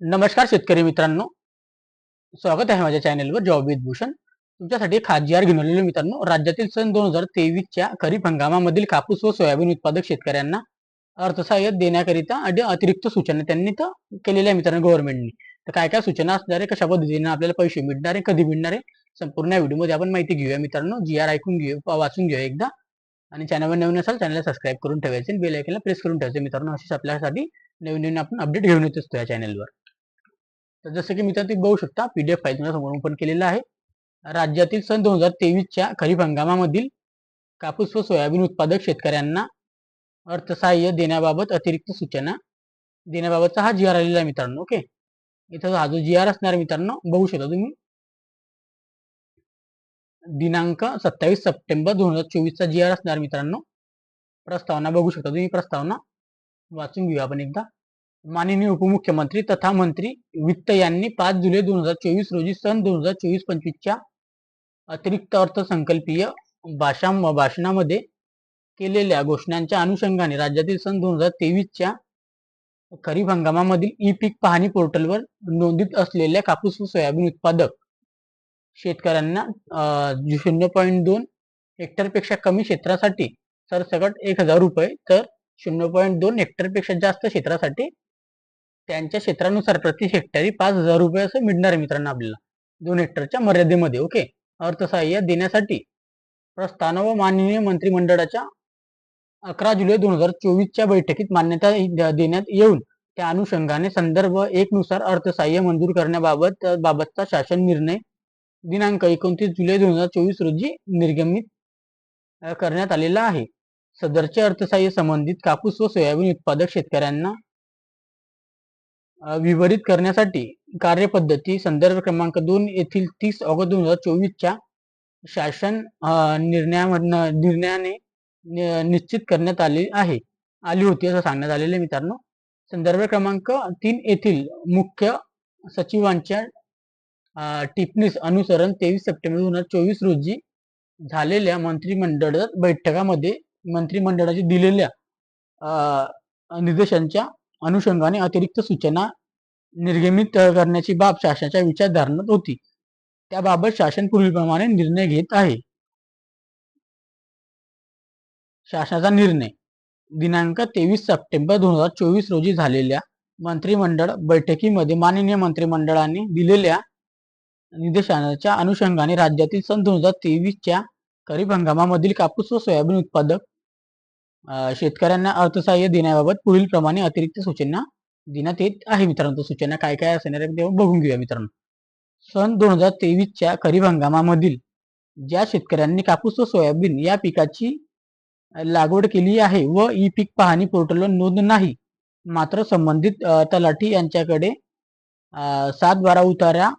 नमस्कार शेतकरी मित्रांनो, स्वागत आहे माझ्या चॅनलवर जॉब विथ भूषण. तुमच्यासाठी एक खास घेऊन आलेलो मित्रांनो. राज्यातील सन 2023च्या खरीप हंगामामधील कापूस व सोयाबीन उत्पादक शेतकऱ्यांना अर्थसहाय्य देण्याकरिता अतिरिक्त सूचना त्यांनी तर केलेल्या आहे मित्रांनो गव्हर्नमेंटने. तर काय काय सूचना असणार आहे, कशा पद्धतीने आपल्याला पैसे मिळणार आहे, कधी मिळणार आहे, संपूर्ण व्हिडिओमध्ये आपण माहिती घेऊया मित्रांनो. GR ऐकून घेऊ, वाचून घेऊया एकदा. आणि चॅनलवर नवीन असाल चॅनलला सबस्क्राईब करून ठेवायचे, बेल आयकॉनला प्रेस करून ठेवायचे मित्रांनो. असेच आपल्यासाठी नवीन नवीन आपण अपडेट घेऊन येत असतो या चॅनलवर. तर जसं की मित्रांनो तुम्ही बघू शकता, PDF फाईल तुम्हाला समोर ओपन केलेला आहे. राज्यातील सन 2023च्या खरीप हंगामामधील कापूस व सोयाबीन उत्पादक शेतकऱ्यांना अर्थसहाय्य देण्याबाबत अतिरिक्त सूचना देण्याबाबतचा हा GR आलेला आहे मित्रांनो. ओके, इथं हा जो GR असणार मित्रांनो बघू शकता तुम्ही, दिनांक 27 सप्टेंबर 2024चा GR असणार मित्रांनो. प्रस्तावना बघू शकता तुम्ही, प्रस्तावना वाचून घेऊया आपण एकदा. माननीय उपमुख्यमंत्री तथा मंत्री वित्त यांनी 5 जुलै 2024 रोजी सन 2024-25च्या अतिरिक्त अर्थसंकल्पीय भाषणामध्ये केलेल्या घोषणांच्या अनुषंगाने राज्यातील सन 2023च्या खरीप हंगामामधील पीक पाहणी पोर्टलवर नोंदीत असलेल्या कापूस व सोयाबीन उत्पादक शेतकऱ्यांना 0.2 हेक्टरपेक्षा कमी क्षेत्रासाठी सरसकट 1,000 रुपये, तर 0.2 हेक्टरपेक्षा जास्त क्षेत्रासाठी त्यांच्या क्षेत्रानुसार प्रति हेक्टरी 5,000 रुपये असं मिळणार आहे मित्रांनो आपल्याला 2 हेक्टरच्या मर्यादेमध्ये. ओके, अर्थसहाय्य देण्यासाठी प्रस्तावना व माननीय मंत्रिमंडळाच्या 11 जुलै 2024च्या बैठकीत मान्यता देण्यात येऊन त्या अनुषंगाने संदर्भ 1 नुसार अर्थसहाय्य मंजूर करण्याबाबतचा शासन निर्णय दिनांक 29 जुलै 2024 रोजी निर्गमित करण्यात आलेला आहे. सदरचे अर्थसहाय्य संबंधित कापूस व सोयाबीन उत्पादक शेतकऱ्यांना वितरित करण्यासाठी कार्यपद्धती संदर्भ क्रमांक 2 येथील 30 ऑगस्ट 2024च्या शासन निर्णयाने निश्चित करण्यात आली होती असं सांगण्यात आलेले मित्रांनो. संदर्भ क्रमांक 3 येथील मुख्य सचिवांच्या टिप्पणीस अनुसरण 23 सप्टेंबर 2024 रोजी झालेल्या मंत्रिमंडळ बैठकामध्ये मंत्रिमंडळाची दिलेल्या निर्देशांच्या अनुषंगाने अतिरिक्त सूचना निर्गमित करण्याची बाब शासनाच्या विचारधारणात होती. त्याबाबत शासन पुढीलप्रमाणे निर्णय घेत आहे. शासनाचा निर्णय दिनांक 23 सप्टेंबर 2024 रोजी झालेल्या मंत्रिमंडळ बैठकीमध्ये माननीय मंत्रिमंडळाने दिलेल्या निर्देशांच्या अनुषंगाने राज्यातील सन 2023च्या खरीप हंगामामधील कापूस व सोयाबीन उत्पादक शेतकऱ्यांना अर्थसहाय्य देण्याबाबत पुढील प्रमाणे अतिरिक्त सूचना देण्यात येत आहे मित्रांनो. सूचना काय काय असणार आहे ते बघून घेऊया मित्रांनो. सन 2023च्या खरीप हंगामामधील ज्या शेतकऱ्यांनी कापूस व सोयाबीन या पिकाची लागवड केली आहे व पीक पाहणी पोर्टलवर नोंद नाही, मात्र संबंधित तलाठी यांच्याकडे 7/12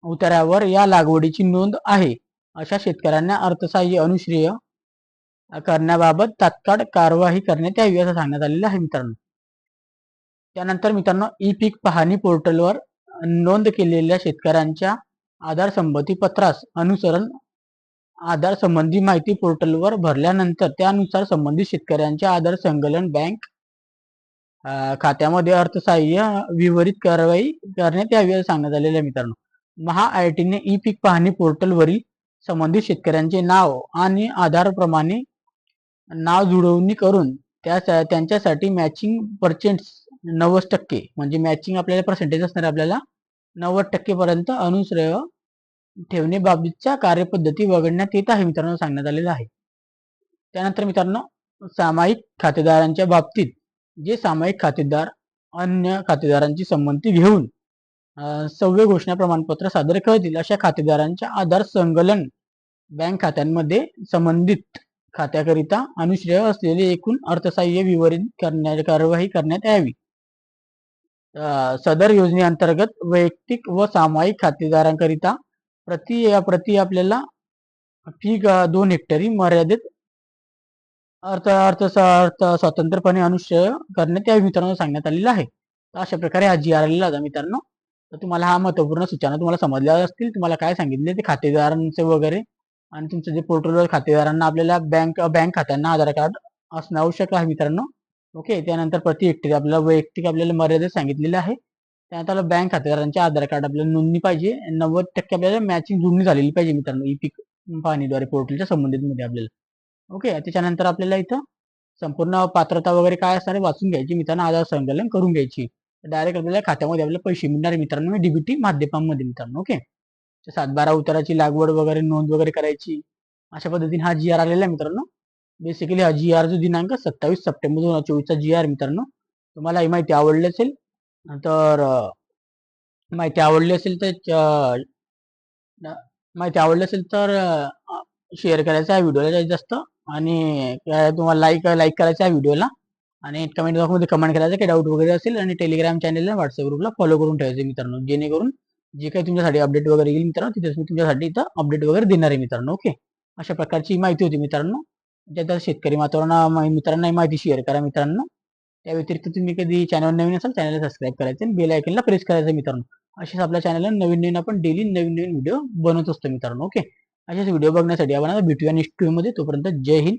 उतार्यावर या लागवडीची नोंद आहे, अशा शेतकऱ्यांना अर्थसहाय्य अनुश्रेय करण्याबाबत तात्काळ कार्यवाही करण्यात यावी असं सांगण्यात आलेलं आहे मित्रांनो. त्यानंतर मित्रांनो, पीक पाहणी पोर्टलवर नोंद केलेल्या शेतकऱ्यांच्या आधार संबंधी पत्रास अनुसरण आधार संबंधी माहिती पोर्टलवर भरल्यानंतर त्यानुसार संबंधित शेतकऱ्यांच्या आधार संकलन बँक खात्यामध्ये अर्थसहाय्य वितरित कारवाई करण्यात यावी असं सांगण्यात आलेलं आहे मित्रांनो. MHITने पीक पाहणी पोर्टलवरील संबंधित शेतकऱ्यांचे नाव आणि आधारप्रमाणे नाव जुळवणी करून त्यांच्यासाठी मॅचिंग पर्सेंट 90% म्हणजे मॅचिंग आपल्याला पर्सेंटेज असणार आपल्याला 90% पर्यंत अनुश्रेय ठेवणे बाबतच्या कार्यपद्धती वगळण्यात येत आहे मित्रांनो सांगण्यात आलेलं आहे. त्यानंतर मित्रांनो, सामायिक खातेदारांच्या बाबतीत जे सामायिक खातेदार अन्य खातेदारांची संमती घेऊन सव्य घोषणा प्रमाणपत्र सादर करतील अशा खातेदारांच्या आधार संकलन बँक खात्यांमध्ये संबंधित खात्याकरिता अनुश्रेय असलेले एकूण अर्थसहाय्य वितरित कार्यवाही करण्यात यावी. सदर योजनेअंतर्गत वैयक्तिक व सामायिक खातेदारांकरिता प्रति आपल्याला पीक 2 हेक्टरी मर्यादेत अर्थ स्वतंत्रपणे अनुश्रेय करण्यात यावी मित्रांनो सांगण्यात आलेलं आहे. तर अशा प्रकारे हा GR आलेला होता मित्रांनो. तर तुम्हाला हा महत्वपूर्ण सूचना तुम्हाला समजल्या असतील. तुम्हाला काय सांगितले ते खातेदारांचे वगैरे आणि तुमचं जे पोर्टलवर खातेदारांना आपल्याला बँक खात्यांना आधार कार्ड असणं आवश्यक आहे मित्रांनो. ओके, त्यानंतर प्रति हेक्टरी आपल्याला वैयक्तिक आपल्याला मर्यादा सांगितलेली आहे. त्यानंतर बँक खातेदारांचे आधार कार्ड आपल्याला नोंदणी पाहिजे. 90% आपल्याला मॅचिंग जुळणी झालेली पाहिजे मित्रांनो, ई पीक पाहणीद्वारे पोर्टलच्या संबंधित मध्ये आपल्याला. ओके. त्याच्यानंतर आपल्याला इथं संपूर्ण पात्रता वगैरे काय असणार आहे वाचून घ्यायची मित्रांनो, आधार संकलन करून घ्यायची. डायरेक्ट आपल्याला खात्यामध्ये आपल्याला पैसे मिळणार मित्रांनो, डीबीटी माध्यमांमध्ये मित्रांनो. ओके. 7/12 उताराची लागवड वगैरे नोंद वगैरे करायची. अशा पद्धतीने हा जी आर आलेला आहे मित्रांनो. बेसिकली हा जी आर जो दिनांक 27 सप्टेंबर 2024 चा जी आर मित्रांनो. तुम्हाला ही माहिती आवडली असेल तर माहिती आवडली असेल तर माहिती आवडली असेल तर शेअर करायचा आहे व्हिडिओला जास्तीत जास्त, आणि तुम्हाला लाईक करायचा आहे व्हिडिओला, आणि कमेंट बॉक्समध्ये कमेंट करायचं काही डाऊट वगैरे असेल, आणि टेलिग्राम चॅनलला व्हॉट्सअप ग्रुपला फॉलो करून ठेवायचे मित्रांनो, जेणेकरून जे काही तुमच्यासाठी अपडेट वगैरे येईल मित्रांनो तिथेच मी तुमच्यासाठी इथं अपडेट वगैरे देणार आहे मित्रांनो. ओके. अशा प्रकारची माहिती होती मित्रांनो. त्यात शेतकरी मित्रांना माहिती शेअर करा मित्रांनो. त्या व्यतिरिक्त तुम्ही कधी चॅनल नवीन असाल चॅनलला सबस्क्राईब करायचं आणि बेल आयकनला प्रेस करायचं मित्रांनो. असेच आपल्या चॅनलला नवीन आपण डेली नवीन व्हिडिओ बनवत असतो मित्रांनो. ओके. असेच व्हिडिओ बघण्यासाठी आपण आता भेटूया नेक्स्ट व्हिडिओमध्ये. तोपर्यंत जय हिंद.